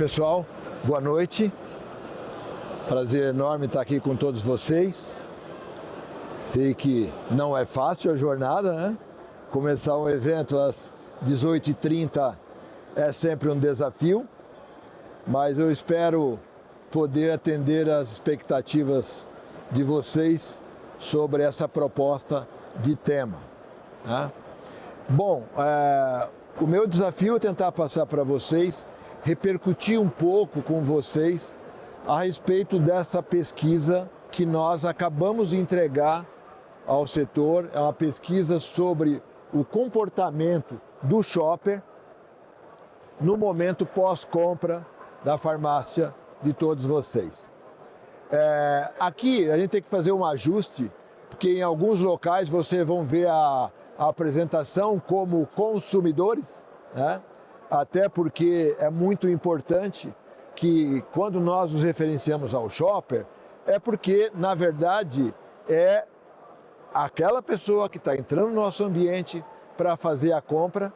pessoal, boa noite. Prazer enorme estar aqui com todos vocês. Sei que não é fácil a jornada, né? Começar um evento às 18h30 é sempre um desafio, mas eu espero poder atender às expectativas de vocês sobre essa proposta de tema, né? Bom, o meu desafio é tentar passar para vocês, repercutir um pouco com vocês a respeito dessa pesquisa que nós acabamos de entregar ao setor. É uma pesquisa sobre o comportamento do shopper no momento pós-compra da farmácia de todos vocês. Aqui a gente tem que fazer um ajuste, porque em alguns locais vocês vão ver a apresentação como consumidores, né? Até porque é muito importante que quando nós nos referenciamos ao shopper, é porque, na verdade, é aquela pessoa que está entrando no nosso ambiente para fazer a compra,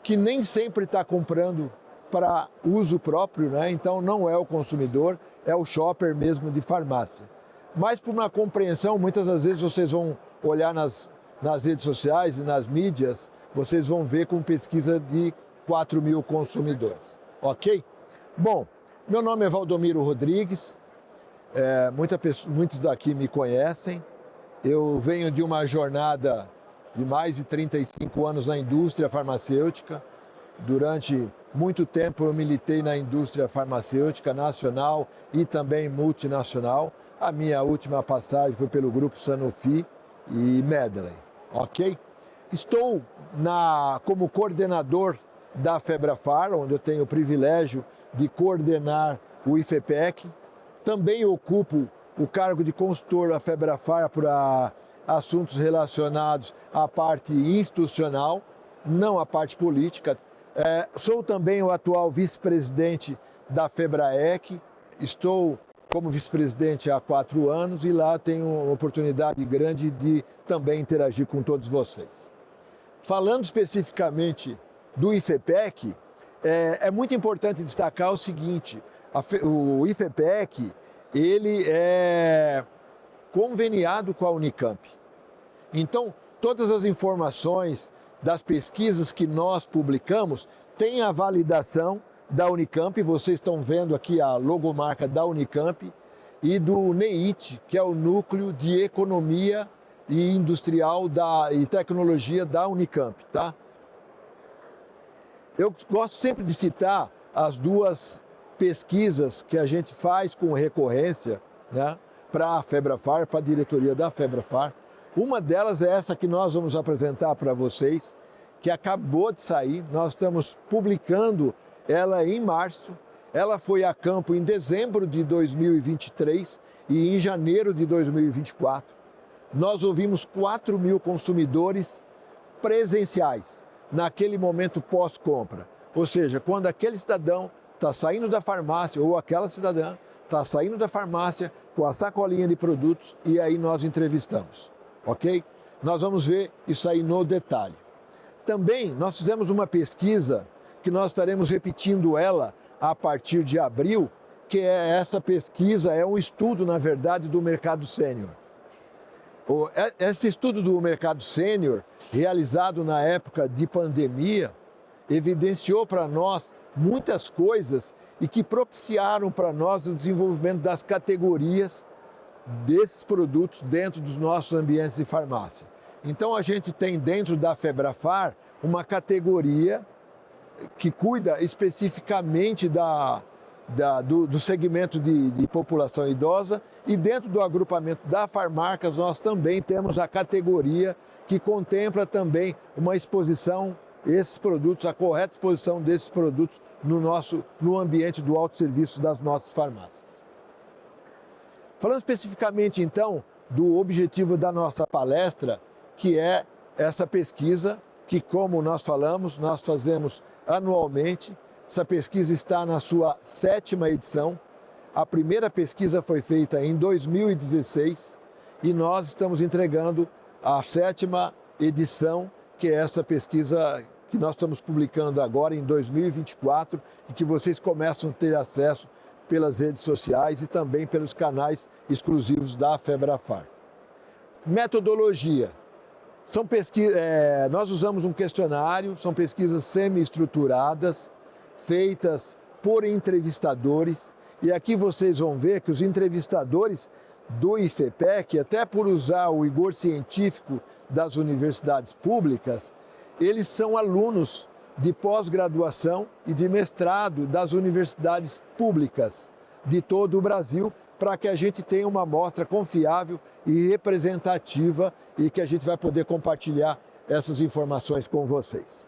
que nem sempre está comprando para uso próprio, né? Então não é o consumidor, é o shopper mesmo de farmácia. Mas por uma compreensão, muitas das vezes vocês vão olhar nas redes sociais e nas mídias, vocês vão ver com pesquisa de 4.000 consumidores, ok? Meu nome é Valdomiro Rodrigues, muitos daqui me conhecem. Eu venho de uma jornada de mais de 35 anos na indústria farmacêutica. Durante muito tempo eu militei na indústria farmacêutica nacional e também multinacional. A minha última passagem foi pelo grupo Sanofi e Medley, ok? Estou como coordenador da Febrafar, onde eu tenho o privilégio de coordenar o IFEPEC. Também ocupo o cargo de consultor da Febrafar para assuntos relacionados à parte institucional, não à parte política. Sou também o atual vice-presidente da Febraec. Estou como vice-presidente há 4 anos e lá tenho uma oportunidade grande de também interagir com todos vocês. Falando especificamente do IFEPEC, é muito importante destacar o seguinte: o IFEPEC ele é conveniado com a Unicamp. Então, todas as informações das pesquisas que nós publicamos têm a validação da Unicamp. Vocês estão vendo aqui a logomarca da Unicamp e do NEIT, que é o Núcleo de Economia e Industrial e Tecnologia da Unicamp, tá? Eu gosto sempre de citar as duas pesquisas que a gente faz com recorrência, né, para a Febrafar, para a diretoria da Febrafar. Uma delas é essa que nós vamos apresentar para vocês, que acabou de sair. Nós estamos publicando ela em março. Ela foi a campo em dezembro de 2023 e em janeiro de 2024. Nós ouvimos 4.000 consumidores presenciais naquele momento pós-compra. Ou seja, quando aquele cidadão está saindo da farmácia ou aquela cidadã está saindo da farmácia com a sacolinha de produtos e aí nós entrevistamos, ok? Nós vamos ver isso aí no detalhe. Também nós fizemos uma pesquisa que nós estaremos repetindo ela a partir de abril, que essa pesquisa é um estudo, na verdade, do mercado sênior. Esse estudo do mercado sênior, realizado na época de pandemia, evidenciou para nós muitas coisas e que propiciaram para nós o desenvolvimento das categorias desses produtos dentro dos nossos ambientes de farmácia. Então a gente tem dentro da Febrafar uma categoria que cuida especificamente do segmento de população idosa, e dentro do agrupamento da Farmarcas nós também temos a categoria que contempla também uma exposição, esses produtos, a correta exposição desses produtos no ambiente do autosserviço das nossas farmácias. Falando especificamente então do objetivo da nossa palestra, que é essa pesquisa que, como nós falamos, nós fazemos anualmente. Essa pesquisa está na sua 7ª edição. A primeira pesquisa foi feita em 2016 e nós estamos entregando a 7ª edição, que é essa pesquisa que nós estamos publicando agora em 2024 e que vocês começam a ter acesso pelas redes sociais e também pelos canais exclusivos da Febrafar. Metodologia. Nós usamos um questionário, são pesquisas semi-estruturadas, feitas por entrevistadores, e aqui vocês vão ver que os entrevistadores do IFEPEC, até por usar o rigor científico das universidades públicas, eles são alunos de pós-graduação e de mestrado das universidades públicas de todo o Brasil, para que a gente tenha uma amostra confiável e representativa e que a gente vai poder compartilhar essas informações com vocês.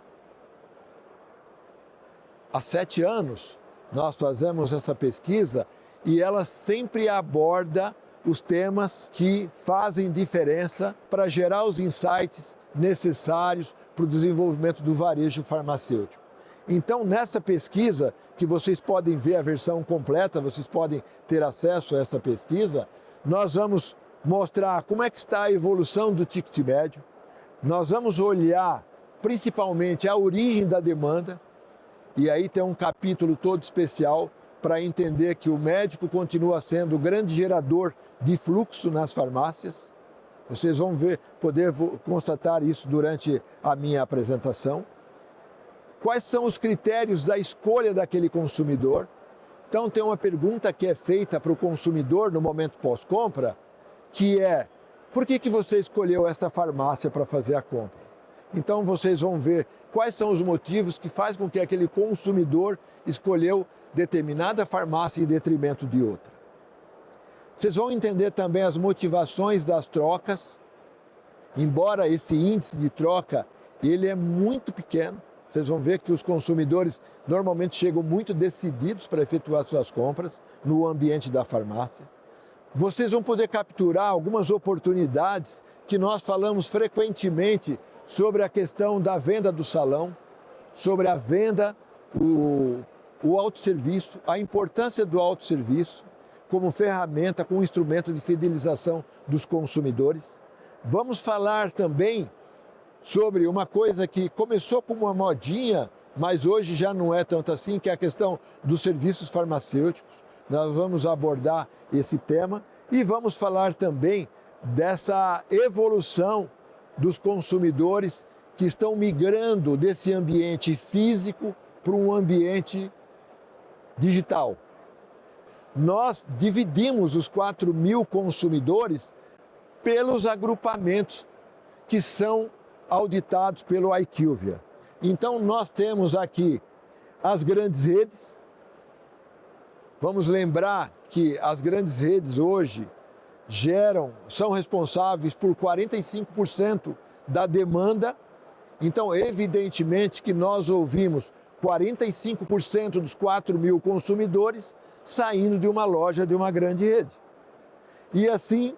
Há 7 anos nós fazemos essa pesquisa e ela sempre aborda os temas que fazem diferença para gerar os insights necessários para o desenvolvimento do varejo farmacêutico. Então, nessa pesquisa, que vocês podem ver a versão completa, vocês podem ter acesso a essa pesquisa, nós vamos mostrar como é que está a evolução do ticket médio, nós vamos olhar principalmente a origem da demanda, e aí tem um capítulo todo especial para entender que o médico continua sendo o grande gerador de fluxo nas farmácias. Vocês vão poder constatar isso durante a minha apresentação. Quais são os critérios da escolha daquele consumidor? Então tem uma pergunta que é feita para o consumidor no momento pós-compra, que é: por que você escolheu essa farmácia para fazer a compra? Então vocês vão ver quais são os motivos que fazem com que aquele consumidor escolheu determinada farmácia em detrimento de outra. Vocês vão entender também as motivações das trocas, embora esse índice de troca ele é muito pequeno. Vocês vão ver que os consumidores normalmente chegam muito decididos para efetuar suas compras no ambiente da farmácia. Vocês vão poder capturar algumas oportunidades que nós falamos frequentemente sobre a questão da venda do salão, sobre a venda, o autosserviço, a importância do autosserviço como ferramenta, como instrumento de fidelização dos consumidores. Vamos falar também sobre uma coisa que começou como uma modinha, mas hoje já não é tanto assim, que é a questão dos serviços farmacêuticos. Nós vamos abordar esse tema e vamos falar também dessa evolução dos consumidores que estão migrando desse ambiente físico para um ambiente digital. Nós dividimos os 4.000 consumidores pelos agrupamentos que são auditados pelo IQVIA. Então nós temos aqui as grandes redes. Vamos lembrar que as grandes redes hoje são responsáveis por 45% da demanda. Então, evidentemente que nós ouvimos 45% dos 4.000 consumidores saindo de uma loja de uma grande rede. E assim,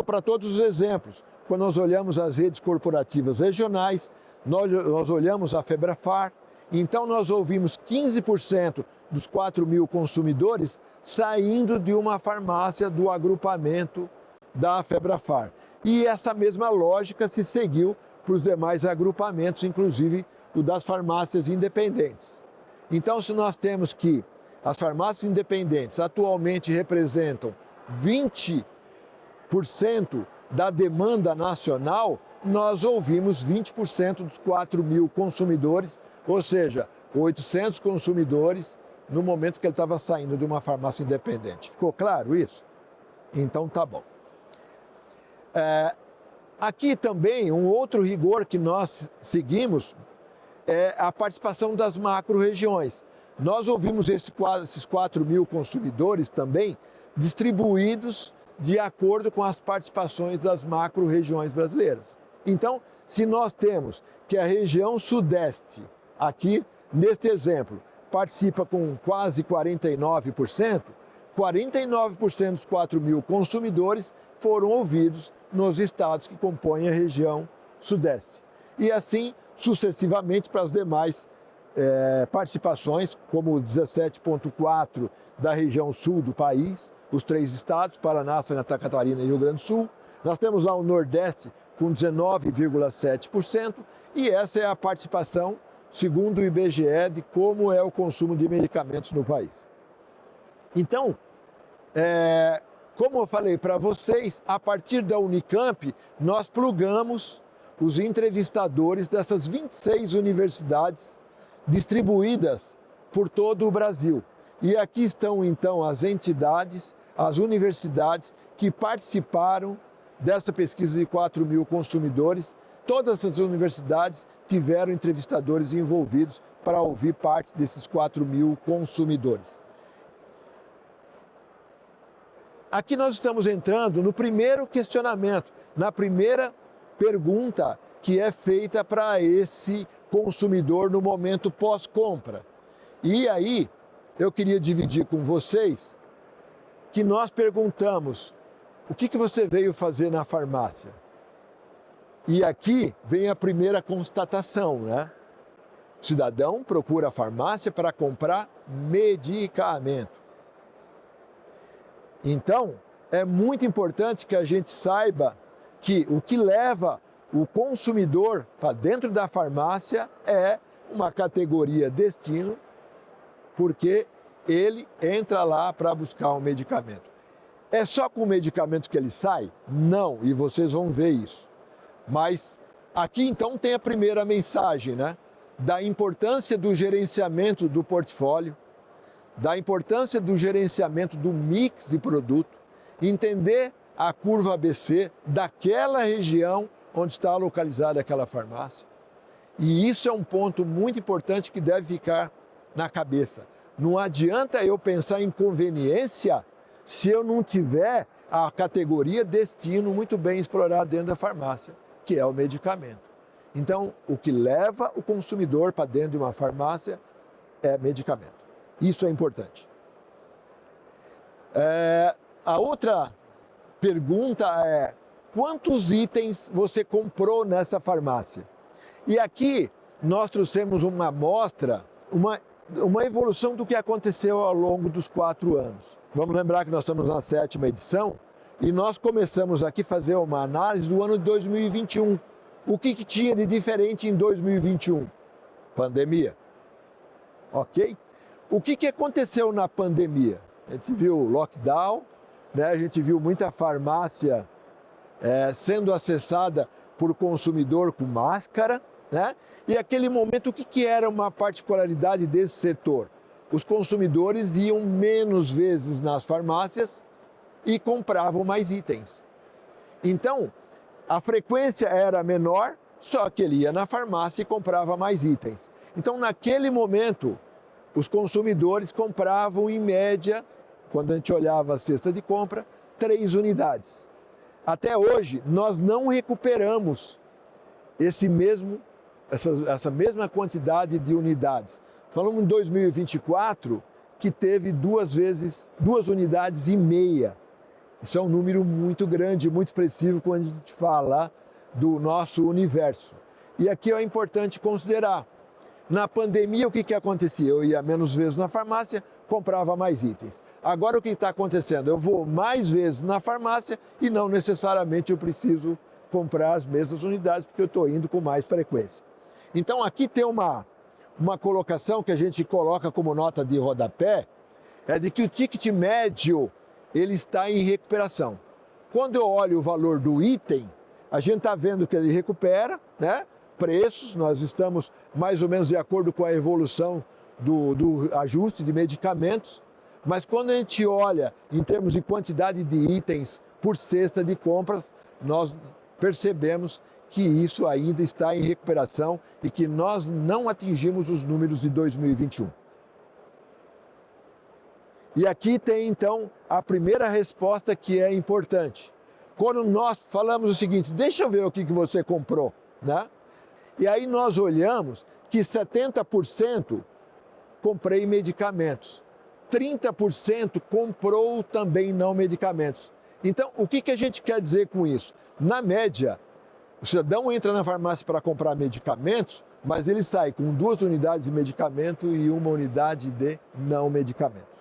para todos os exemplos, quando nós olhamos as redes corporativas regionais, nós olhamos a Febrafar, então nós ouvimos 15% dos 4.000 consumidores saindo de uma farmácia do agrupamento da Febrafar. E essa mesma lógica se seguiu para os demais agrupamentos, inclusive o das farmácias independentes. Então, se nós temos que as farmácias independentes atualmente representam 20% da demanda nacional, nós ouvimos 20% dos 4.000 consumidores, ou seja, 800 consumidores no momento que ele estava saindo de uma farmácia independente. Ficou claro isso? Então tá bom. Aqui também um outro rigor que nós seguimos é a participação das macro-regiões. Nós ouvimos esses 4.000 consumidores também distribuídos de acordo com as participações das macro-regiões brasileiras. Então, se nós temos que a região sudeste, aqui neste exemplo, participa com quase 49%, 49% dos 4.000 consumidores foram ouvidos nos estados que compõem a região sudeste. E assim, sucessivamente, para as demais participações, como 17,4% da região sul do país, os 3 estados, Paraná, Santa Catarina e Rio Grande do Sul. Nós temos lá o Nordeste com 19,7%, e essa é a participação segundo o IBGE, de como é o consumo de medicamentos no país. Então, como eu falei para vocês, a partir da Unicamp, nós plugamos os entrevistadores dessas 26 universidades distribuídas por todo o Brasil. E aqui estão, então, as entidades, as universidades que participaram dessa pesquisa de 4 mil consumidores. Todas as universidades tiveram entrevistadores envolvidos para ouvir parte desses 4 mil consumidores. Aqui nós estamos entrando no primeiro questionamento, na primeira pergunta que é feita para esse consumidor no momento pós-compra. E aí, eu queria dividir com vocês que nós perguntamos: o que você veio fazer na farmácia? E aqui vem a primeira constatação, né? O cidadão procura a farmácia para comprar medicamento. Então, é muito importante que a gente saiba que o que leva o consumidor para dentro da farmácia é uma categoria destino, porque ele entra lá para buscar um medicamento. É só com o medicamento que ele sai? Não, e vocês vão ver isso. Mas aqui então tem a primeira mensagem, né? Da importância do gerenciamento do portfólio, da importância do gerenciamento do mix de produto, entender a curva ABC daquela região onde está localizada aquela farmácia. E isso é um ponto muito importante que deve ficar na cabeça. Não adianta eu pensar em conveniência se eu não tiver a categoria destino muito bem explorada dentro da farmácia, que é o medicamento. Então, o que leva o consumidor para dentro de uma farmácia é medicamento. Isso é importante. A outra pergunta é: quantos itens você comprou nessa farmácia? E aqui nós trouxemos uma amostra, uma evolução do que aconteceu ao longo dos 4 anos. Vamos lembrar que nós estamos na 7ª edição e nós começamos aqui a fazer uma análise do ano de 2021. O que tinha de diferente em 2021? Pandemia. Ok? O que aconteceu na pandemia? A gente viu lockdown, né? A gente viu muita farmácia sendo acessada por consumidor com máscara, né? E aquele momento, o que era uma particularidade desse setor? Os consumidores iam menos vezes nas farmácias e compravam mais itens. Então, a frequência era menor, só que ele ia na farmácia e comprava mais itens. Então, naquele momento, os consumidores compravam, em média, quando a gente olhava a cesta de compra, 3 unidades. Até hoje, nós não recuperamos essa mesma quantidade de unidades. Falamos em 2024 que teve 2 unidades e meia. Isso é um número muito grande, muito expressivo quando a gente fala do nosso universo. E aqui é importante considerar: na pandemia, o que acontecia? Eu ia menos vezes na farmácia, comprava mais itens. Agora o que está acontecendo? Eu vou mais vezes na farmácia e não necessariamente eu preciso comprar as mesmas unidades, porque eu estou indo com mais frequência. Então aqui tem uma colocação que a gente coloca como nota de rodapé, é de que o ticket médio ele está em recuperação. Quando eu olho o valor do item, a gente está vendo que ele recupera, né? Preços, nós estamos mais ou menos de acordo com a evolução do ajuste de medicamentos, mas quando a gente olha em termos de quantidade de itens por cesta de compras, nós percebemos que isso ainda está em recuperação e que nós não atingimos os números de 2021. E aqui tem então a primeira resposta que é importante. Quando nós falamos o seguinte: deixa eu ver o que você comprou, né? E aí nós olhamos que 70% comprei medicamentos, 30% comprou também não medicamentos. Então, o que a gente quer dizer com isso? Na média, o cidadão entra na farmácia para comprar medicamentos, mas ele sai com 2 unidades de medicamento e 1 unidade de não medicamentos.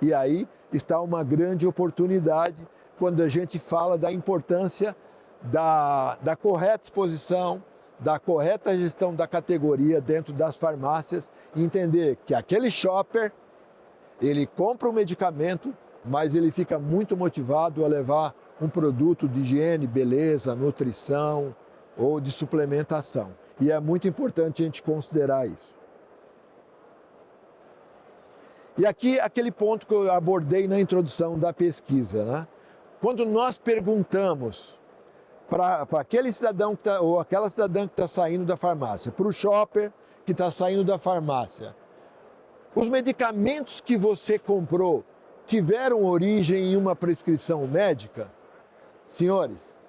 E aí está uma grande oportunidade quando a gente fala da importância da correta exposição, da correta gestão da categoria dentro das farmácias e entender que aquele shopper, ele compra o medicamento, mas ele fica muito motivado a levar um produto de higiene, beleza, nutrição ou de suplementação. E é muito importante a gente considerar isso. E aqui, aquele ponto que eu abordei na introdução da pesquisa, né? Quando nós perguntamos para aquele cidadão ou aquela cidadã que está saindo da farmácia, para o shopper que está saindo da farmácia, os medicamentos que você comprou tiveram origem em uma prescrição médica? Senhores,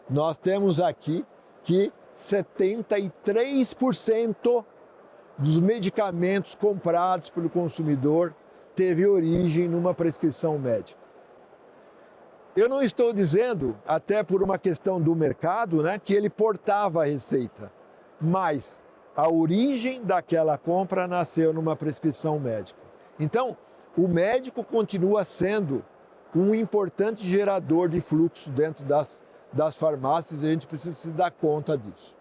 nós temos aqui que 73% dos medicamentos comprados pelo consumidor teve origem numa prescrição médica. Eu não estou dizendo, até por uma questão do mercado, né, que ele portava a receita, mas a origem daquela compra nasceu numa prescrição médica. Então, o médico continua sendo um importante gerador de fluxo dentro das farmácias e a gente precisa se dar conta disso.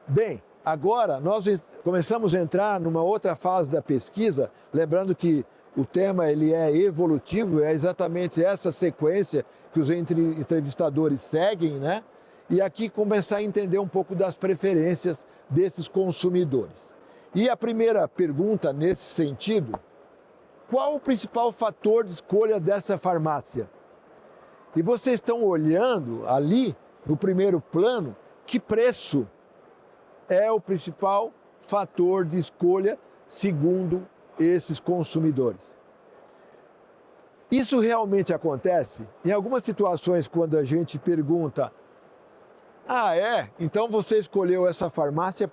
Bem, agora nós começamos a entrar numa outra fase da pesquisa, lembrando que o tema ele é evolutivo, é exatamente essa sequência que os entrevistadores seguem, né? E aqui começar a entender um pouco das preferências desses consumidores. E a primeira pergunta nesse sentido, qual o principal fator de escolha dessa farmácia? E vocês estão olhando ali, no primeiro plano, que preço é o principal fator de escolha segundo esses consumidores. Isso realmente acontece? Em algumas situações, quando a gente pergunta, então você escolheu essa farmácia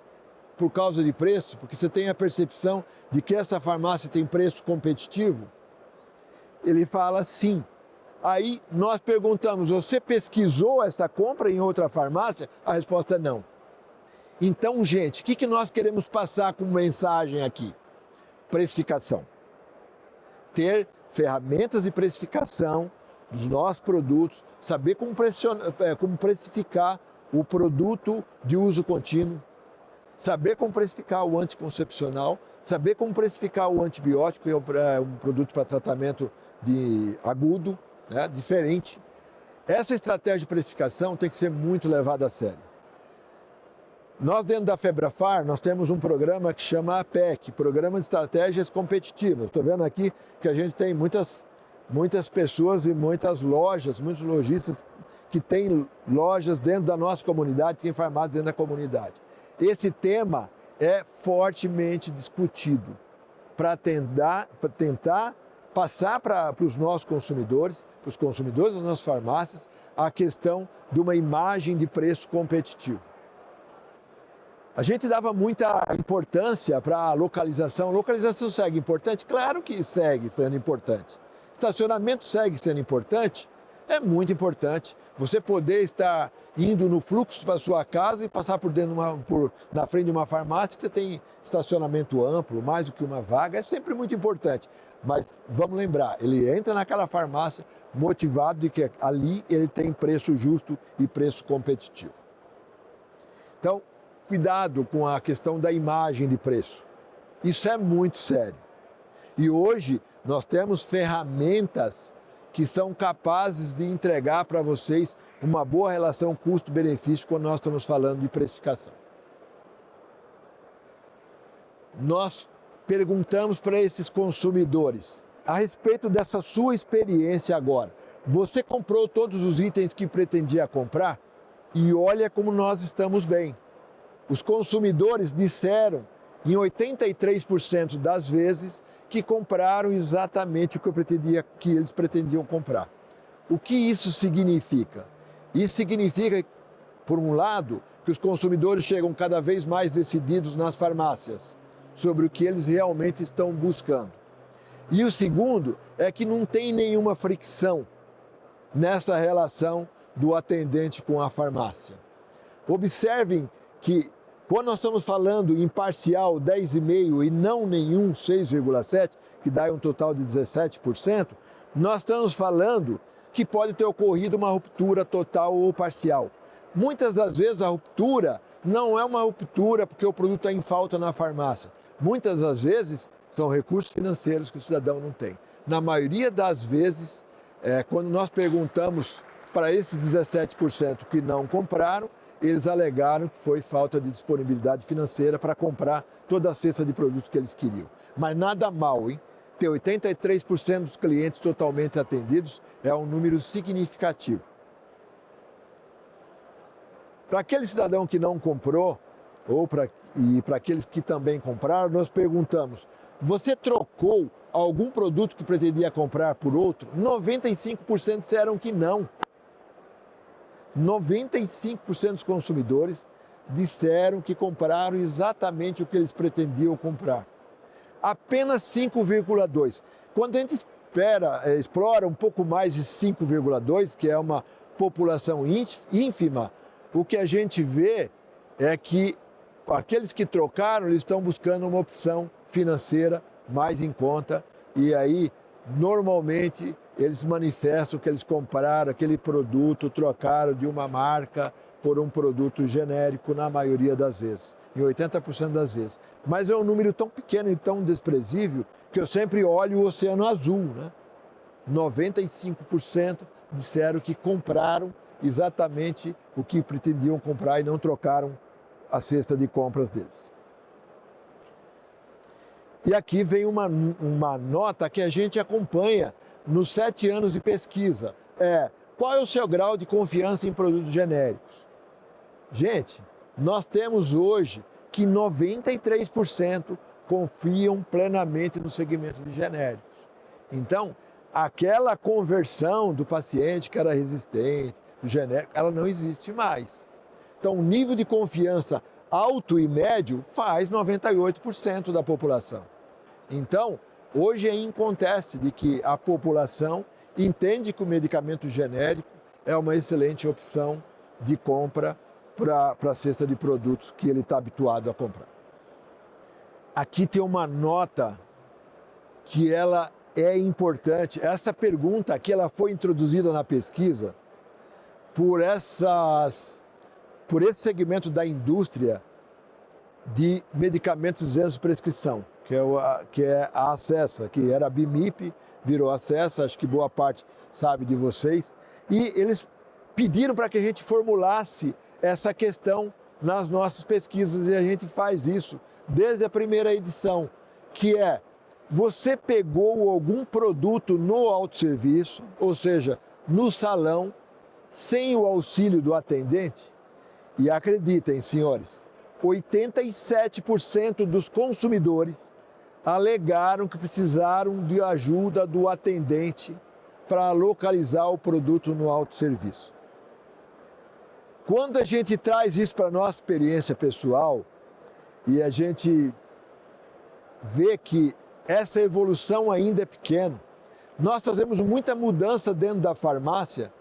por causa de preço, porque você tem a percepção de que essa farmácia tem preço competitivo? Ele fala sim. Aí nós perguntamos, você pesquisou essa compra em outra farmácia? A resposta é não. Então, gente, o que nós queremos passar como mensagem aqui? Precificação. Ter ferramentas de precificação dos nossos produtos, saber como precificar o produto de uso contínuo, saber como precificar o anticoncepcional, saber como precificar o antibiótico, que é um produto para tratamento agudo, né, diferente. Essa estratégia de precificação tem que ser muito levada a sério. Nós, dentro da Febrafar, nós temos um programa que chama APEC, Programa de Estratégias Competitivas. Estou vendo aqui que a gente tem muitas pessoas e muitas lojas, muitos lojistas que têm lojas dentro da nossa comunidade, tem farmácias dentro da comunidade. Esse tema é fortemente discutido para tentar passar para os nossos consumidores, para os consumidores das nossas farmácias, a questão de uma imagem de preço competitivo. A gente dava muita importância para a localização. Localização segue importante? Claro que segue sendo importante. Estacionamento segue sendo importante? É muito importante. Você poder estar indo no fluxo para sua casa e passar na frente de uma farmácia que você tem estacionamento amplo, mais do que uma vaga, é sempre muito importante. Mas vamos lembrar, ele entra naquela farmácia motivado de que ali ele tem preço justo e preço competitivo. Então, cuidado com a questão da imagem de preço. Isso é muito sério. E hoje nós temos ferramentas que são capazes de entregar para vocês uma boa relação custo-benefício quando nós estamos falando de precificação. Nós perguntamos para esses consumidores a respeito dessa sua experiência agora. Você comprou todos os itens que pretendia comprar? E olha como nós estamos bem. Os consumidores disseram, em 83% das vezes, que compraram exatamente o que eles pretendiam comprar. O que isso significa? Isso significa, por um lado, que os consumidores chegam cada vez mais decididos nas farmácias sobre o que eles realmente estão buscando. E o segundo é que não tem nenhuma fricção nessa relação do atendente com a farmácia. Observem que quando nós estamos falando em parcial 10,5% e não nenhum 6,7%, que dá um total de 17%, nós estamos falando que pode ter ocorrido uma ruptura total ou parcial. Muitas das vezes a ruptura não é uma ruptura porque o produto está em falta na farmácia. Muitas das vezes são recursos financeiros que o cidadão não tem. Na maioria das vezes, quando nós perguntamos para esses 17% que não compraram, eles alegaram que foi falta de disponibilidade financeira para comprar toda a cesta de produtos que eles queriam. Mas nada mal, hein? Ter 83% dos clientes totalmente atendidos é um número significativo. Para aquele cidadão que não comprou, e para aqueles que também compraram, nós perguntamos: você trocou algum produto que pretendia comprar por outro? 95% disseram que não. 95% dos consumidores disseram que compraram exatamente o que eles pretendiam comprar. Apenas 5,2%. Quando a gente explora um pouco mais de 5,2%, que é uma população ínfima, o que a gente vê é que aqueles que trocaram, eles estão buscando uma opção financeira mais em conta, e aí, normalmente, eles manifestam que eles compraram aquele produto, trocaram de uma marca por um produto genérico na maioria das vezes, em 80% das vezes. Mas é um número tão pequeno e tão desprezível que eu sempre olho o oceano azul, né? 95% disseram que compraram exatamente o que pretendiam comprar e não trocaram a cesta de compras deles. E aqui vem uma nota que a gente acompanha nos 7 anos de pesquisa. Qual é o seu grau de confiança em produtos genéricos? Gente, nós temos hoje que 93% confiam plenamente no segmento de genéricos. Então, aquela conversão do paciente que era resistente, do genérico, ela não existe mais. Então, o nível de confiança alto e médio faz 98% da população. Então, hoje acontece de que a população entende que o medicamento genérico é uma excelente opção de compra para a cesta de produtos que ele está habituado a comprar. Aqui tem uma nota que ela é importante. Essa pergunta aqui ela foi introduzida na pesquisa por esse segmento da indústria de medicamentos isentos de prescrição, que é a Acessa, que era a BIMIP, virou Acessa, acho que boa parte sabe de vocês, e eles pediram para que a gente formulasse essa questão nas nossas pesquisas, e a gente faz isso desde a primeira edição, que é: você pegou algum produto no autosserviço, ou seja, no salão, sem o auxílio do atendente? E acreditem, senhores, 87% dos consumidores alegaram que precisaram de ajuda do atendente para localizar o produto no autosserviço. Quando a gente traz isso para a nossa experiência pessoal e a gente vê que essa evolução ainda é pequena, nós fazemos muita mudança dentro da farmácia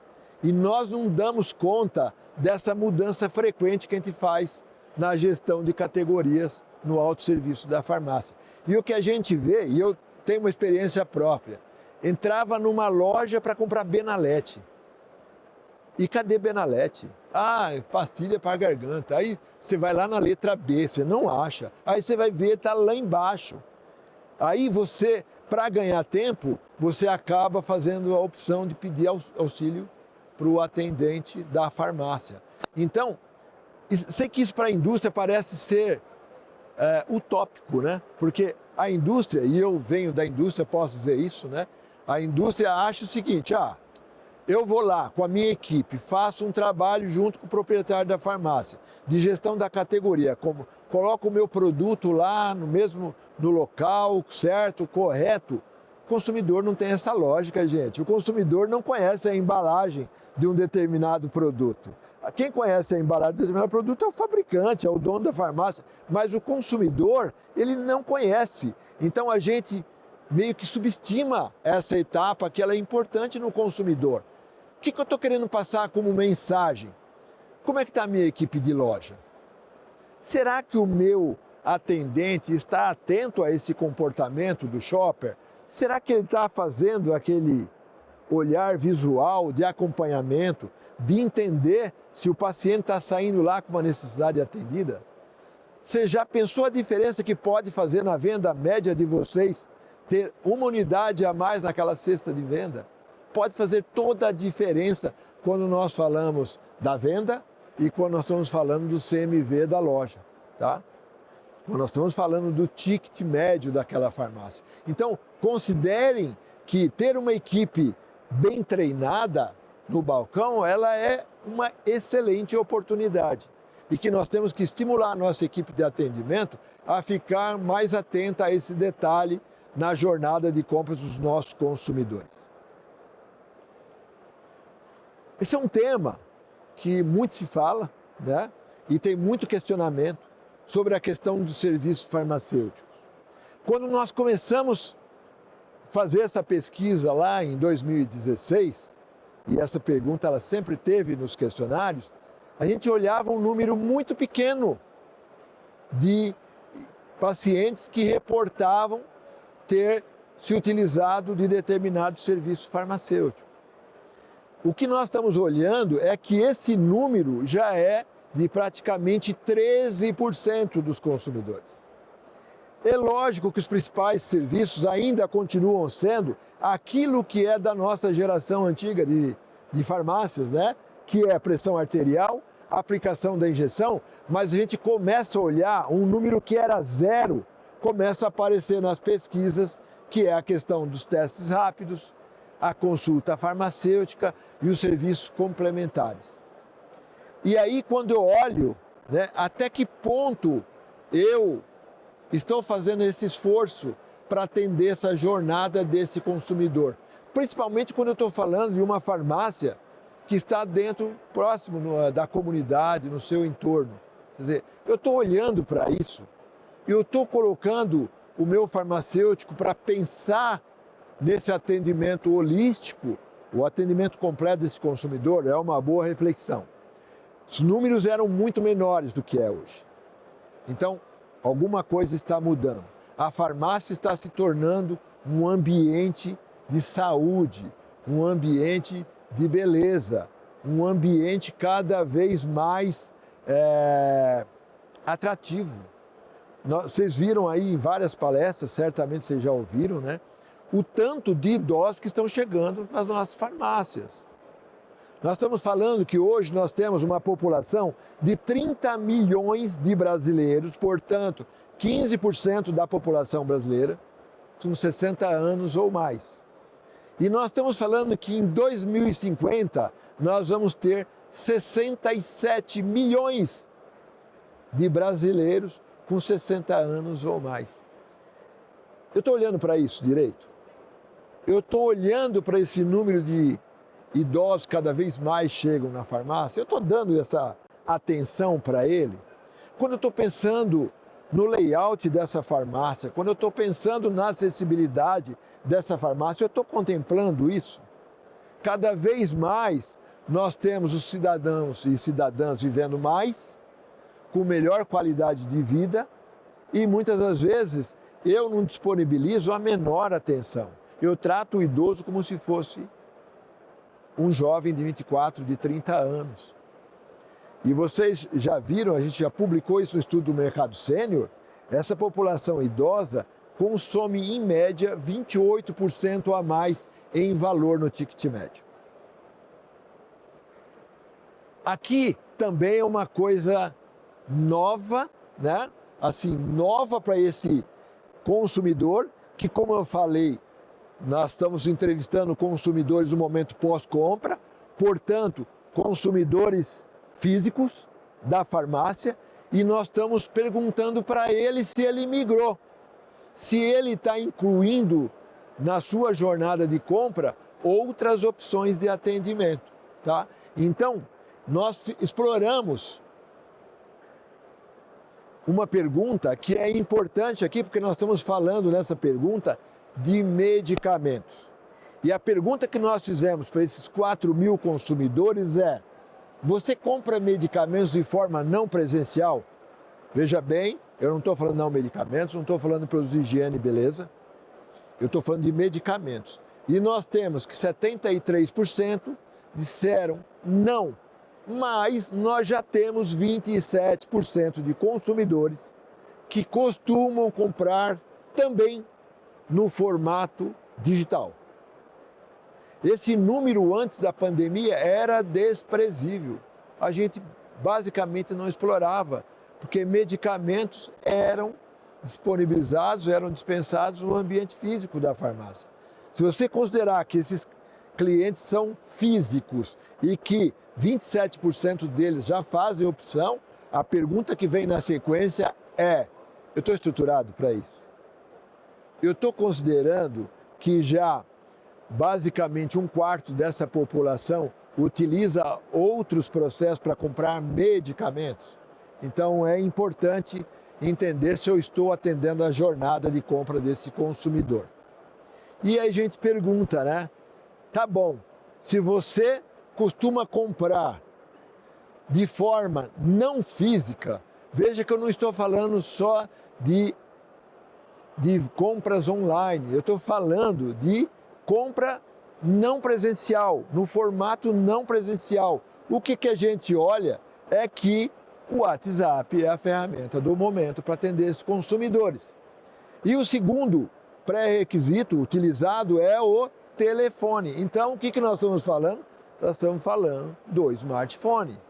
e nós não damos conta dessa mudança frequente que a gente faz na gestão de categorias no autosserviço da farmácia. E o que a gente vê, e eu tenho uma experiência própria, entrava numa loja para comprar Benalete. E cadê Benalete? Pastilha para garganta. Aí você vai lá na letra B, você não acha. Aí você vai ver, está lá embaixo. Aí você, para ganhar tempo, você acaba fazendo a opção de pedir auxílio para o atendente da farmácia. Então, sei que isso para a indústria parece ser utópico, né? Porque a indústria, e eu venho da indústria, posso dizer isso, né? A indústria acha o seguinte: eu vou lá com a minha equipe, faço um trabalho junto com o proprietário da farmácia, de gestão da categoria, como coloco o meu produto lá no local certo, correto. O consumidor não tem essa lógica, gente. O consumidor não conhece a embalagem de um determinado produto. Quem conhece a embalagem de um determinado produto é o fabricante, é o dono da farmácia, mas o consumidor, ele não conhece. Então a gente meio que subestima essa etapa, que ela é importante no consumidor. O que eu estou querendo passar como mensagem? Como é que está a minha equipe de loja? Será que o meu atendente está atento a esse comportamento do shopper? Será que ele está fazendo aquele olhar visual, de acompanhamento, de entender se o paciente está saindo lá com uma necessidade atendida? Você já pensou a diferença que pode fazer na venda média de vocês ter uma unidade a mais naquela cesta de venda? Pode fazer toda a diferença quando nós falamos da venda e quando nós estamos falando do CMV da loja, tá? Quando nós estamos falando do ticket médio daquela farmácia. Então, considerem que ter uma equipe bem treinada no balcão, ela é uma excelente oportunidade. E que nós temos que estimular a nossa equipe de atendimento a ficar mais atenta a esse detalhe na jornada de compras dos nossos consumidores. Esse é um tema que muito se fala, né? E tem muito questionamento sobre a questão dos serviços farmacêuticos. Quando nós começamos a fazer essa pesquisa lá em 2016, e essa pergunta ela sempre teve nos questionários, a gente olhava um número muito pequeno de pacientes que reportavam ter se utilizado de determinado serviço farmacêutico. O que nós estamos olhando é que esse número já é de praticamente 13% dos consumidores. É lógico que os principais serviços ainda continuam sendo aquilo que é da nossa geração antiga de farmácias, né? Que é a pressão arterial, a aplicação da injeção, mas a gente começa a olhar um número que era zero, começa a aparecer nas pesquisas, que é a questão dos testes rápidos, a consulta farmacêutica e os serviços complementares. E aí, quando eu olho, né, até que ponto eu estou fazendo esse esforço para atender essa jornada desse consumidor, principalmente quando eu estou falando de uma farmácia que está dentro, próximo da comunidade, no seu entorno. Quer dizer, eu estou olhando para isso, eu estou colocando o meu farmacêutico para pensar nesse atendimento holístico, o atendimento completo desse consumidor. É uma boa reflexão. Os números eram muito menores do que é hoje. Então, alguma coisa está mudando. A farmácia está se tornando um ambiente de saúde, um ambiente de beleza, um ambiente cada vez mais atrativo. Vocês viram aí em várias palestras, certamente vocês já ouviram, né? O tanto de idosos que estão chegando nas nossas farmácias. Nós estamos falando que hoje nós temos uma população de 30 milhões de brasileiros, portanto, 15% da população brasileira com 60 anos ou mais. E nós estamos falando que em 2050 nós vamos ter 67 milhões de brasileiros com 60 anos ou mais. Eu estou olhando para isso direito? Eu estou olhando para esse número de idosos cada vez mais chegam na farmácia? Eu estou dando essa atenção para ele? Quando eu estou pensando no layout dessa farmácia, quando eu estou pensando na acessibilidade dessa farmácia, eu estou contemplando isso? Cada vez mais nós temos os cidadãos e cidadãs vivendo mais, com melhor qualidade de vida, e muitas das vezes eu não disponibilizo a menor atenção. Eu trato o idoso como se fosse um jovem de 24, de 30 anos. E vocês já viram, a gente já publicou isso no estudo do mercado sênior, essa população idosa consome em média 28% a mais em valor no ticket médio. Aqui também é uma coisa nova, né? Assim, nova para esse consumidor, que, como eu falei, nós estamos entrevistando consumidores no momento pós-compra, portanto, consumidores físicos da farmácia, e nós estamos perguntando para ele se ele migrou, se ele está incluindo na sua jornada de compra outras opções de atendimento, tá? Então, nós exploramos uma pergunta que é importante aqui, porque nós estamos falando nessa pergunta de medicamentos. E a pergunta que nós fizemos para esses 4 mil consumidores é: você compra medicamentos de forma não presencial? Veja bem, eu não estou falando não medicamentos, não estou falando de produtos de higiene e beleza, eu estou falando de medicamentos. E nós temos que 73% disseram não, mas nós já temos 27% de consumidores que costumam comprar também no formato digital. Esse número antes da pandemia era desprezível. A gente basicamente não explorava, porque medicamentos eram disponibilizados, eram dispensados no ambiente físico da farmácia. Se você considerar que esses clientes são físicos e que 27% deles já fazem opção, a pergunta que vem na sequência é: eu estou estruturado para isso? Eu estou considerando que já basicamente 1/4 dessa população utiliza outros processos para comprar medicamentos? Então é importante entender se eu estou atendendo a jornada de compra desse consumidor. E aí a gente pergunta, né? Tá bom, se você costuma comprar de forma não física, veja que eu não estou falando só de compras online, eu estou falando de compra não presencial, no formato não presencial. O que a gente olha é que o WhatsApp é a ferramenta do momento para atender esses consumidores. E o segundo pré-requisito utilizado é o telefone. Então, o que nós estamos falando? Nós estamos falando do smartphone.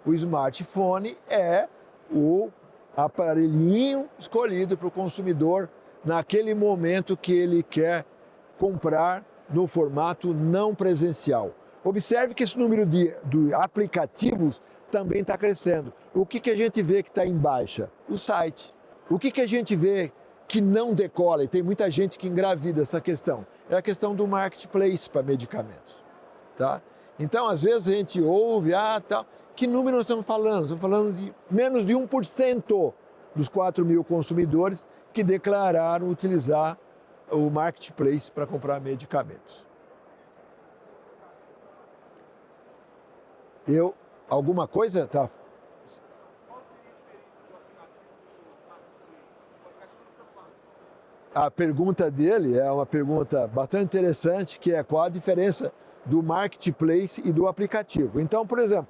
O smartphone é o aparelhinho escolhido para o consumidor naquele momento que ele quer comprar no formato não presencial. Observe que esse número de aplicativos também está crescendo. O que a gente vê que está em baixa? O site. O que a gente vê que não decola, e tem muita gente que engravida essa questão, é a questão do marketplace para medicamentos. Tá? Então, às vezes a gente ouve, tal. Que número nós estamos falando? Estamos falando de menos de 1% dos 4 mil consumidores que declararam utilizar o marketplace para comprar medicamentos. Alguma coisa? Tá. A pergunta dele é uma pergunta bastante interessante, que é qual a diferença do marketplace e do aplicativo. Então, por exemplo,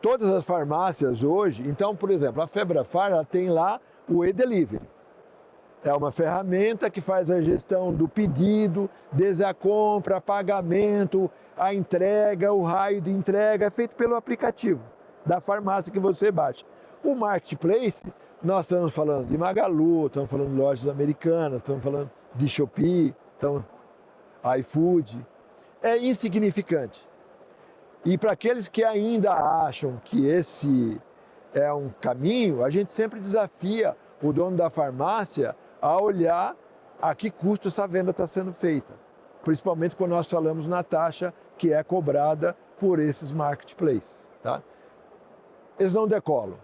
todas as farmácias hoje, por exemplo, a Febrafar, ela tem lá o e-delivery. É uma ferramenta que faz a gestão do pedido, desde a compra, pagamento, a entrega, o raio de entrega, é feito pelo aplicativo da farmácia que você baixa. O marketplace, nós estamos falando de Magalu, estamos falando de lojas americanas, estamos falando de Shopee, iFood. É insignificante. E para aqueles que ainda acham que esse é um caminho, a gente sempre desafia o dono da farmácia a olhar a que custo essa venda está sendo feita. Principalmente quando nós falamos na taxa que é cobrada por esses marketplaces. Tá? Eles não decolam.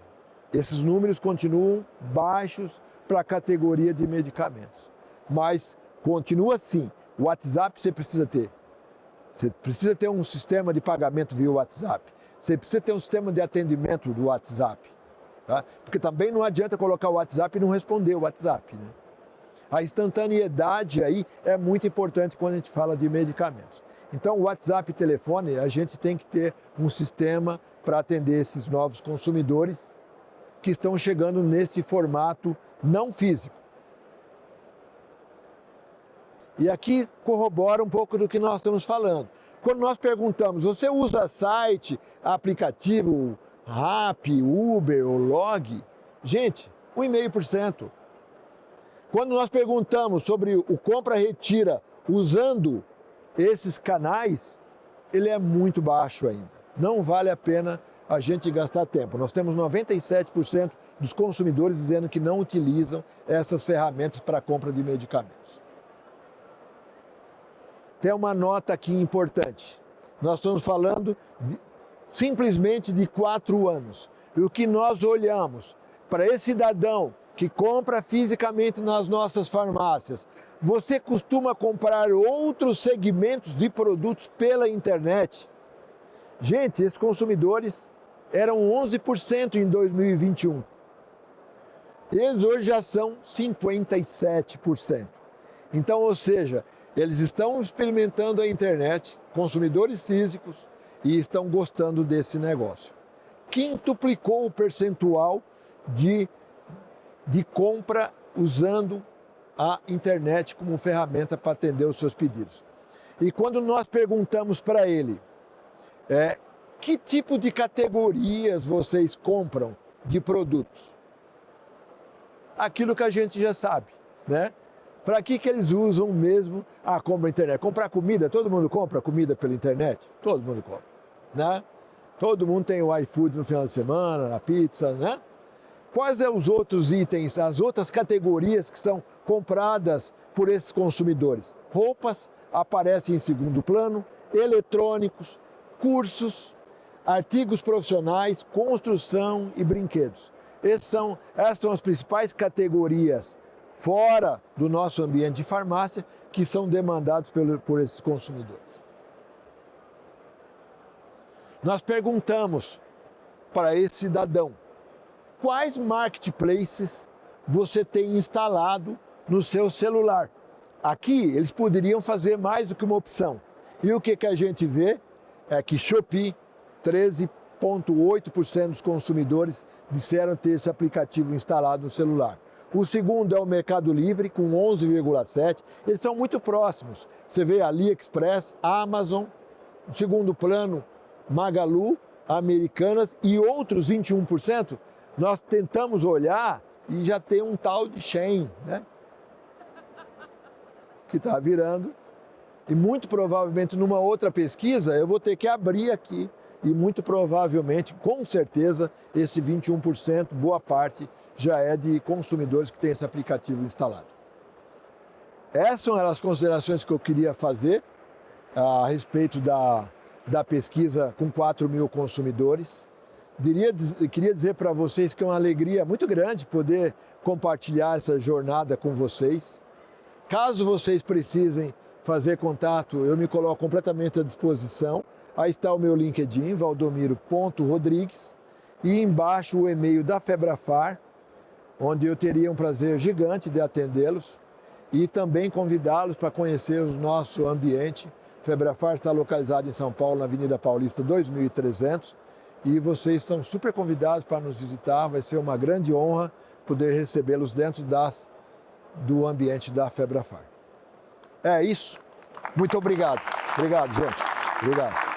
Esses números continuam baixos para a categoria de medicamentos. Mas continua assim. O WhatsApp você precisa ter. Você precisa ter um sistema de pagamento via WhatsApp. Você precisa ter um sistema de atendimento do WhatsApp. Tá? Porque também não adianta colocar o WhatsApp e não responder o WhatsApp. Né? A instantaneidade aí é muito importante quando a gente fala de medicamentos. Então, o WhatsApp e telefone, a gente tem que ter um sistema para atender esses novos consumidores que estão chegando nesse formato não físico. E aqui corrobora um pouco do que nós estamos falando. Quando nós perguntamos, você usa site, aplicativo, Rappi, Uber ou Log? Gente, 1,5%. Quando nós perguntamos sobre o compra-retira usando esses canais, ele é muito baixo ainda. Não vale a pena a gente gastar tempo. Nós temos 97% dos consumidores dizendo que não utilizam essas ferramentas para a compra de medicamentos. Tem uma nota aqui importante. Nós estamos falando simplesmente de 4 anos. E o que nós olhamos para esse cidadão que compra fisicamente nas nossas farmácias, você costuma comprar outros segmentos de produtos pela internet? Gente, esses consumidores eram 11% em 2021. Eles hoje já são 57%. Então, ou seja, Eles estão experimentando a internet, consumidores físicos, e estão gostando desse negócio. Quintuplicou o percentual de compra usando a internet como ferramenta para atender os seus pedidos. E quando nós perguntamos para ele, que tipo de categorias vocês compram de produtos? Aquilo que a gente já sabe, né? Para que eles usam mesmo a compra internet? Comprar comida, todo mundo compra comida pela internet? Todo mundo compra, né? Todo mundo tem o iFood no final de semana, a pizza, né? Quais são os outros itens, as outras categorias que são compradas por esses consumidores? Roupas aparecem em segundo plano, eletrônicos, cursos, artigos profissionais, construção e brinquedos. Essas são as principais categorias fora do nosso ambiente de farmácia que são demandados por esses consumidores. Nós perguntamos para esse cidadão quais marketplaces você tem instalado no seu celular. Aqui eles poderiam fazer mais do que uma opção. E o que a gente vê é que Shopee, 13,8% dos consumidores disseram ter esse aplicativo instalado no celular. O segundo é o Mercado Livre, com 11,7%. Eles são muito próximos. Você vê AliExpress, Amazon, no segundo plano, Magalu, Americanas e outros 21%. Nós tentamos olhar e já tem um tal de Shein, né? Que está virando. E muito provavelmente numa outra pesquisa eu vou ter que abrir aqui e muito provavelmente, com certeza, esse 21%, boa parte, já é de consumidores que têm esse aplicativo instalado. Essas são as considerações que eu queria fazer a respeito da pesquisa com 4 mil consumidores. Queria dizer para vocês que é uma alegria muito grande poder compartilhar essa jornada com vocês. Caso vocês precisem fazer contato, eu me coloco completamente à disposição. Aí está o meu LinkedIn, valdomiro.rodrigues, e embaixo o e-mail da Febrafar, onde eu teria um prazer gigante de atendê-los e também convidá-los para conhecer o nosso ambiente. Febrafar está localizado em São Paulo, na Avenida Paulista 2300, e vocês estão super convidados para nos visitar. Vai ser uma grande honra poder recebê-los dentro do ambiente da Febrafar. É isso. Muito obrigado. Obrigado, gente. Obrigado.